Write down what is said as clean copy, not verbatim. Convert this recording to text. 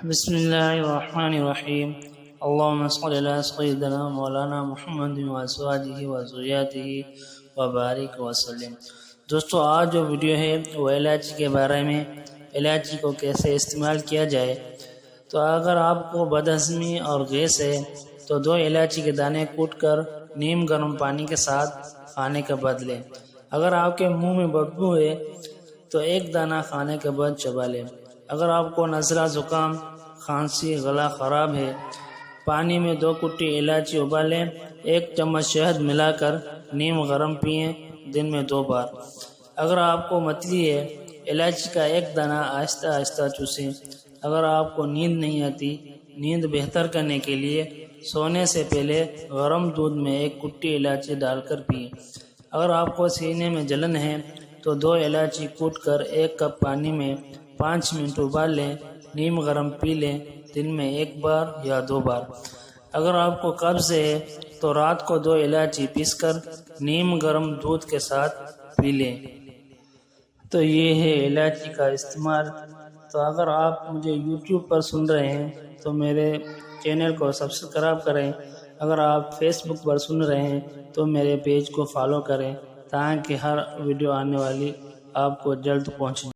بسم اللہ الرحمن الرحیم اللہم صلی علی سیدنا مولانا محمد وازواجہ وذریاتہ وبارک وسلم۔ دوستو، آج جو ویڈیو ہے وہ الائچی کے بارے میں، الائچی کو کیسے استعمال کیا جائے۔ تو اگر آپ کو بدہضمی اور گیس ہے تو 2 الائچی کے دانے کوٹ کر نیم گرم پانی کے ساتھ کھانے کے بعد لیں۔ اگر آپ کے منہ میں بدبو ہے تو 1 دانہ کھانے کے بعد چبا لیں۔ اگر آپ کو نزلہ، زکام، کھانسی، گلا خراب ہے، پانی میں 2 کٹی الائچی ابالیں، 1 چمچ شہد ملا کر نیم گرم پئیں، دن میں 2 بار۔ اگر آپ کو متلی ہے، الائچی کا 1 دانہ آہستہ آہستہ چوسیں۔ اگر آپ کو نیند نہیں آتی، نیند بہتر کرنے کے لیے سونے سے پہلے گرم دودھ میں 1 کٹی الائچی ڈال کر پئیں۔ اگر آپ کو سینے میں جلن ہے تو 2 الائچی کوٹ کر 1 کپ پانی میں 5 منٹ ابال لیں، نیم گرم پی لیں، دن میں 1 بار یا 2 بار۔ اگر آپ کو قبض ہے تو رات کو 2 الائچی پیس کر نیم گرم دودھ کے ساتھ پی لیں۔ تو یہ ہے الائچی کا استعمال۔ تو اگر آپ مجھے یوٹیوب پر سن رہے ہیں تو میرے چینل کو سبسکرائب کریں۔ اگر آپ فیس بک پر سن رہے ہیں تو میرے پیج کو فالو کریں تاکہ ہر ویڈیو آنے والی آپ کو جلد پہنچے۔